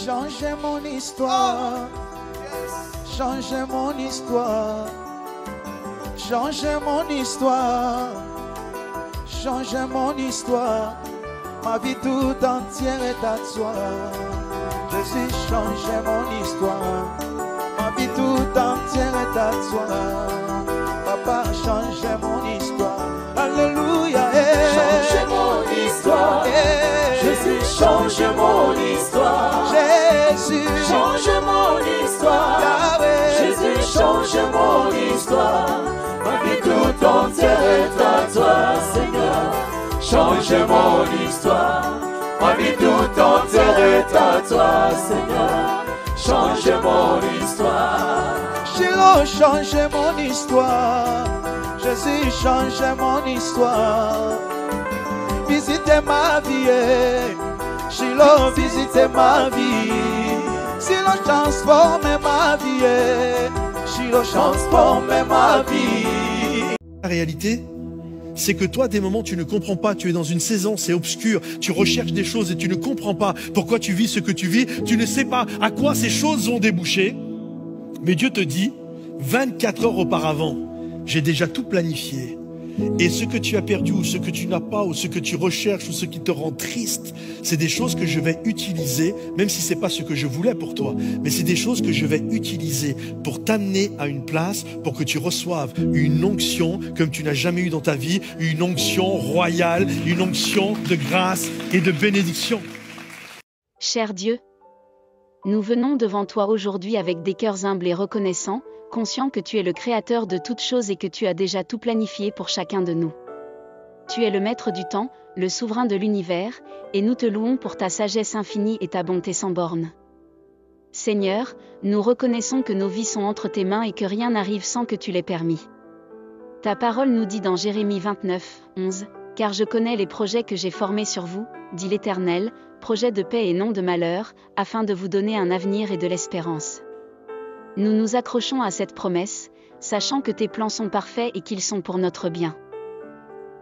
Changez mon histoire. Changez mon histoire. Changez mon histoire. Changez mon histoire. Ma vie tout entière est à toi. Jésus, changez mon histoire. Ma vie tout entière est à toi. Papa, changez mon histoire. Alléluia. Changez mon histoire. Jésus, change mon histoire. Jésus, change mon histoire. Yahweh. Jésus, change mon histoire. Ma vie tout entière est à toi, Seigneur. Change mon histoire. Ma vie tout entière est à toi, Seigneur. Change mon histoire. Shiloh, changez mon histoire. Jésus, changez mon histoire. Visitez ma vie. Shiloh, visitez ma vie. Shiloh, transformez ma vie. Shiloh, transformez ma vie. La réalité, c'est que toi, des moments, tu ne comprends pas. Tu es dans une saison, c'est obscur. Tu recherches des choses et tu ne comprends pas pourquoi tu vis ce que tu vis. Tu ne sais pas à quoi ces choses vont déboucher. Mais Dieu te dit, 24 heures auparavant, j'ai déjà tout planifié. Et ce que tu as perdu ou ce que tu n'as pas ou ce que tu recherches ou ce qui te rend triste, c'est des choses que je vais utiliser, même si ce n'est pas ce que je voulais pour toi, mais c'est des choses que je vais utiliser pour t'amener à une place, pour que tu reçoives une onction comme tu n'as jamais eu dans ta vie, une onction royale, une onction de grâce et de bénédiction. Cher Dieu, nous venons devant toi aujourd'hui avec des cœurs humbles et reconnaissants, conscients que tu es le créateur de toutes choses et que tu as déjà tout planifié pour chacun de nous. Tu es le maître du temps, le souverain de l'univers, et nous te louons pour ta sagesse infinie et ta bonté sans borne. Seigneur, nous reconnaissons que nos vies sont entre tes mains et que rien n'arrive sans que tu l'aies permis. Ta parole nous dit dans Jérémie 29, 11, « Car je connais les projets que j'ai formés sur vous, dit l'Éternel, projets de paix et non de malheur, afin de vous donner un avenir et de l'espérance. » Nous nous accrochons à cette promesse, sachant que tes plans sont parfaits et qu'ils sont pour notre bien.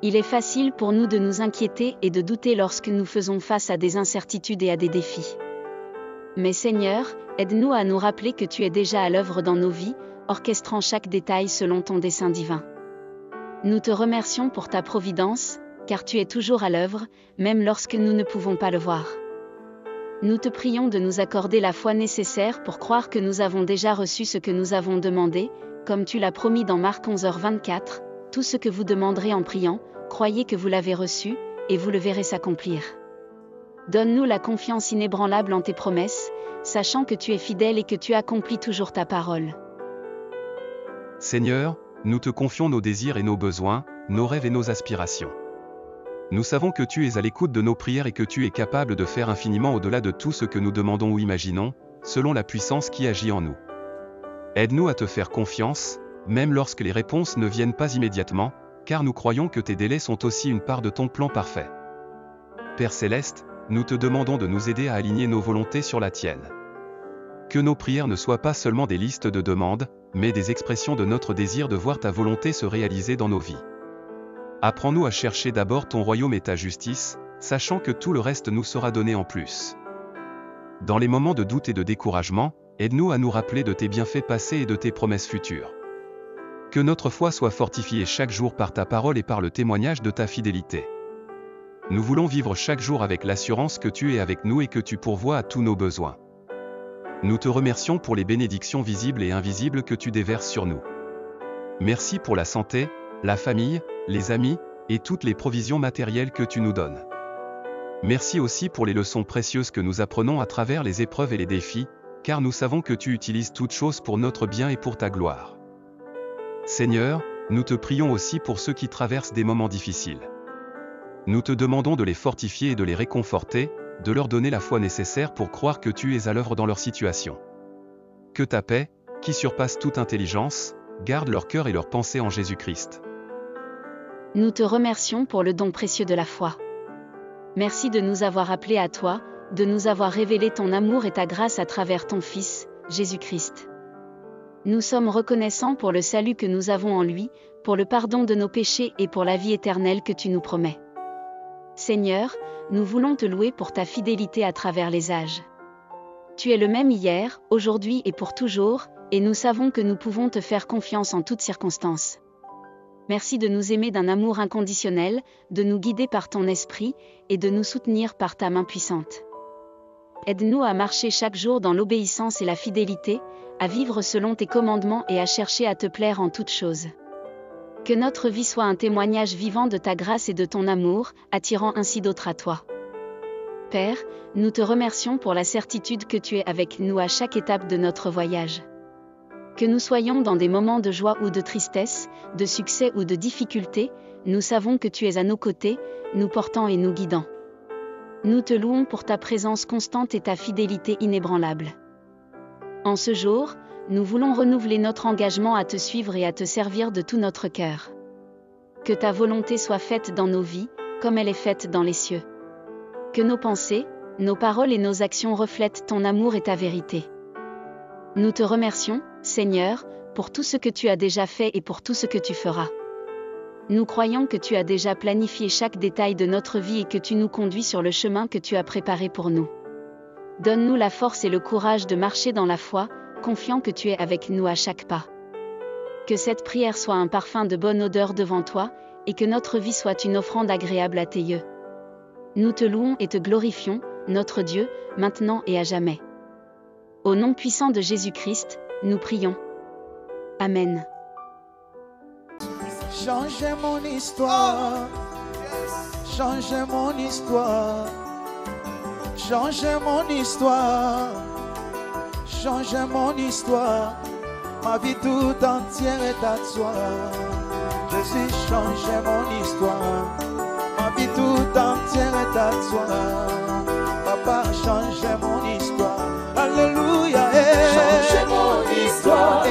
Il est facile pour nous de nous inquiéter et de douter lorsque nous faisons face à des incertitudes et à des défis. Mais Seigneur, aide-nous à nous rappeler que tu es déjà à l'œuvre dans nos vies, orchestrant chaque détail selon ton dessein divin. Nous te remercions pour ta providence, car tu es toujours à l'œuvre, même lorsque nous ne pouvons pas le voir. Nous te prions de nous accorder la foi nécessaire pour croire que nous avons déjà reçu ce que nous avons demandé, comme tu l'as promis dans Marc 11h24, tout ce que vous demanderez en priant, croyez que vous l'avez reçu, et vous le verrez s'accomplir. Donne-nous la confiance inébranlable en tes promesses, sachant que tu es fidèle et que tu accomplis toujours ta parole. Seigneur, nous te confions nos désirs et nos besoins, nos rêves et nos aspirations. Nous savons que tu es à l'écoute de nos prières et que tu es capable de faire infiniment au-delà de tout ce que nous demandons ou imaginons, selon la puissance qui agit en nous. Aide-nous à te faire confiance, même lorsque les réponses ne viennent pas immédiatement, car nous croyons que tes délais sont aussi une part de ton plan parfait. Père Céleste, nous te demandons de nous aider à aligner nos volontés sur la tienne. Que nos prières ne soient pas seulement des listes de demandes, mais des expressions de notre désir de voir ta volonté se réaliser dans nos vies. Apprends-nous à chercher d'abord ton royaume et ta justice, sachant que tout le reste nous sera donné en plus. Dans les moments de doute et de découragement, aide-nous à nous rappeler de tes bienfaits passés et de tes promesses futures. Que notre foi soit fortifiée chaque jour par ta parole et par le témoignage de ta fidélité. Nous voulons vivre chaque jour avec l'assurance que tu es avec nous et que tu pourvois à tous nos besoins. Nous te remercions pour les bénédictions visibles et invisibles que tu déverses sur nous. Merci pour la santé, la famille, les amis, et toutes les provisions matérielles que tu nous donnes. Merci aussi pour les leçons précieuses que nous apprenons à travers les épreuves et les défis, car nous savons que tu utilises toutes choses pour notre bien et pour ta gloire. Seigneur, nous te prions aussi pour ceux qui traversent des moments difficiles. Nous te demandons de les fortifier et de les réconforter, de leur donner la foi nécessaire pour croire que tu es à l'œuvre dans leur situation. Que ta paix, qui surpasse toute intelligence, garde leur cœur et leurs pensées en Jésus-Christ. Nous te remercions pour le don précieux de la foi. Merci de nous avoir appelés à toi, de nous avoir révélé ton amour et ta grâce à travers ton Fils, Jésus-Christ. Nous sommes reconnaissants pour le salut que nous avons en lui, pour le pardon de nos péchés et pour la vie éternelle que tu nous promets. Seigneur, nous voulons te louer pour ta fidélité à travers les âges. Tu es le même hier, aujourd'hui et pour toujours, et nous savons que nous pouvons te faire confiance en toutes circonstances. Merci de nous aimer d'un amour inconditionnel, de nous guider par ton esprit, et de nous soutenir par ta main puissante. Aide-nous à marcher chaque jour dans l'obéissance et la fidélité, à vivre selon tes commandements et à chercher à te plaire en toutes choses. Que notre vie soit un témoignage vivant de ta grâce et de ton amour, attirant ainsi d'autres à toi. Père, nous te remercions pour la certitude que tu es avec nous à chaque étape de notre voyage. Que nous soyons dans des moments de joie ou de tristesse, de succès ou de difficulté, nous savons que tu es à nos côtés, nous portant et nous guidant. Nous te louons pour ta présence constante et ta fidélité inébranlable. En ce jour, nous voulons renouveler notre engagement à te suivre et à te servir de tout notre cœur. Que ta volonté soit faite dans nos vies, comme elle est faite dans les cieux. Que nos pensées, nos paroles et nos actions reflètent ton amour et ta vérité. Nous te remercions, Seigneur, pour tout ce que tu as déjà fait et pour tout ce que tu feras. Nous croyons que tu as déjà planifié chaque détail de notre vie et que tu nous conduis sur le chemin que tu as préparé pour nous. Donne-nous la force et le courage de marcher dans la foi, confiant que tu es avec nous à chaque pas. Que cette prière soit un parfum de bonne odeur devant toi, et que notre vie soit une offrande agréable à tes yeux. Nous te louons et te glorifions, notre Dieu, maintenant et à jamais. Au nom puissant de Jésus-Christ, nous prions. Amen. Changez mon histoire, changez mon histoire, changez mon histoire, changez mon histoire, ma vie tout entière est à toi. Jésus, changez mon histoire, ma vie tout entière est à toi. Papa, changez mon histoire, alléluia. Changez mon histoire,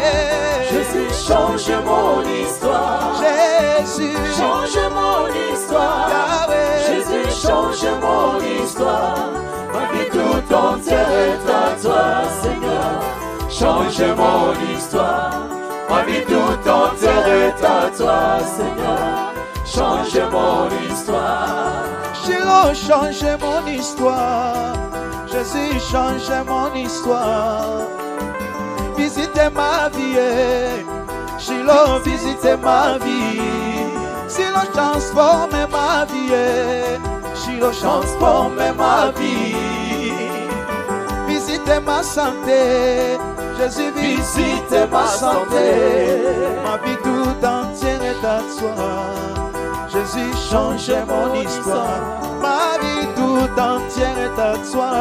Jésus, change mon histoire. Jésus, Change mon histoire, Yahweh. Jésus, change mon histoire. Ma vie tout entière est à toi, Seigneur. Change mon histoire, ma vie tout entière est à toi, Seigneur. Change mon histoire. Shiloh, changez mon histoire. Jésus, changez mon histoire. Visitez ma vie. Shiloh, visitez ma vie. Shiloh, transforme ma vie. Shiloh, transforme ma vie. Visitez ma santé. Jésus, visite ma santé. Ma vie tout entière est à toi. Jésus, change mon histoire. Ma vie tout entière est à toi.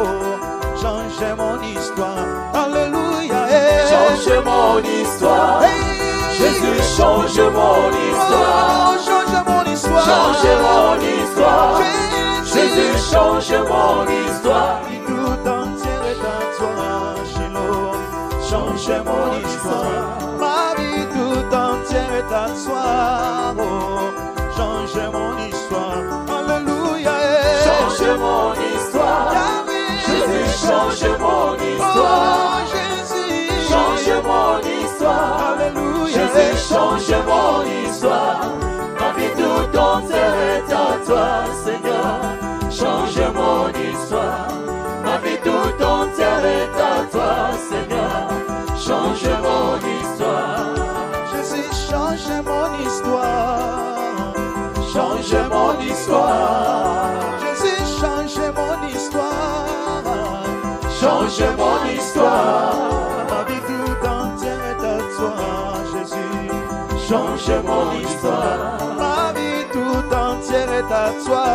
Oh, change mon histoire. Alléluia. Change mon histoire. Jésus, change mon histoire. Oh, change mon histoire. Change mon histoire. Jésus, change mon histoire. Ma vie tout entière est à toi. Shiloh, change mon histoire. Ma vie tout entière est à toi. Oh, change mon histoire. Alléluia. Change mon histoire. Jésus, change mon histoire. Oh, Jésus, Change mon histoire. Alléluia. Jésus, change mon histoire. Ma vie tout entière est à toi, Seigneur. Change mon histoire. Ma vie tout entière est à toi, Seigneur. Change mon histoire. Jésus, change mon histoire. Change mon histoire. Jésus, change mon histoire. Change mon histoire. Ma vie tout entière est à toi, Jésus. Change mon histoire. Ma vie tout entière est à toi.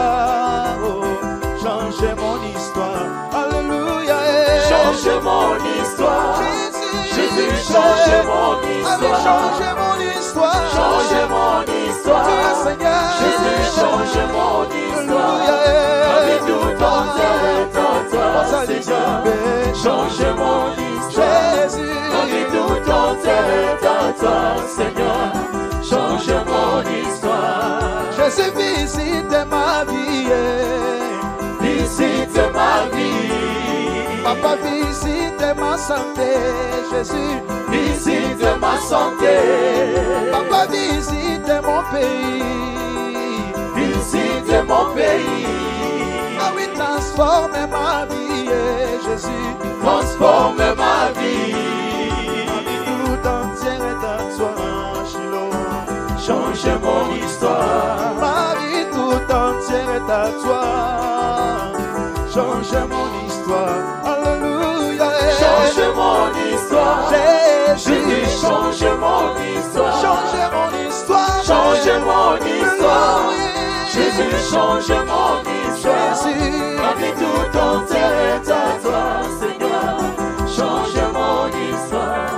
Oh, change mon histoire. Alléluia. Change mon histoire. Jésus, change mon histoire. Change mon histoire. Change mon histoire. Seigneur. Jésus, change mon histoire. Alléluia. Ma vie tout entière est à toi, Seigneur. Change mon histoire. Jésus. Ma vie tout entière est à toi, Seigneur. Change mon histoire. Jésus, visite ma vie. Visite ma vie. Papa, visite ma santé. Jésus, Visite ma santé. Papa, visite mon pays. Visite mon pays. Ah oui, transforme ma vie, Jésus. est à toi. Change mon histoire. Alléluia. Change mon histoire. Jésus, change mon histoire. Change mon histoire. Change mon histoire. Jésus, change mon histoire. Jésus, ma vie tout entière est à toi, Seigneur. Change mon histoire.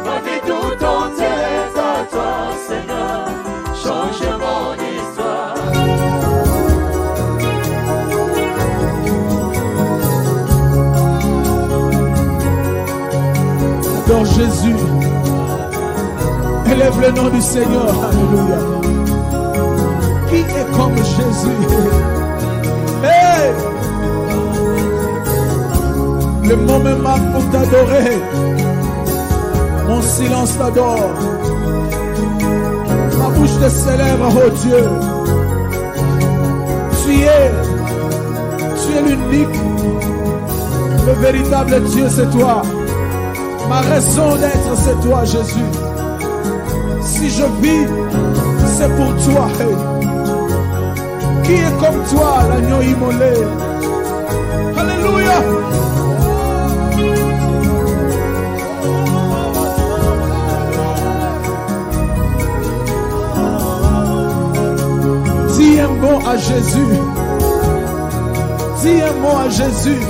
Ma vie tout entière est à toi, Seigneur. Change mon histoire. Adore Jésus. Élève le nom du Seigneur. Alléluia. Qui est comme Jésus? Hey! Le mot me marque pour t'adorer. Mon silence t'adore. Ma bouche te célèbre, oh Dieu. Tu es l'unique. Le véritable Dieu, c'est toi. Ma raison d'être, c'est toi, Jésus. Si je vis, c'est pour toi. Hey. Qui est comme toi, l'agneau immolé? Alléluia. Dis un mot à Jésus. Dis un mot à Jésus.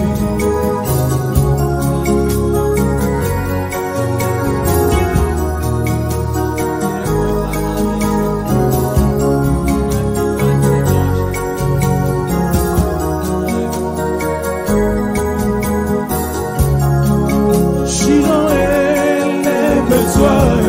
Lève-toi,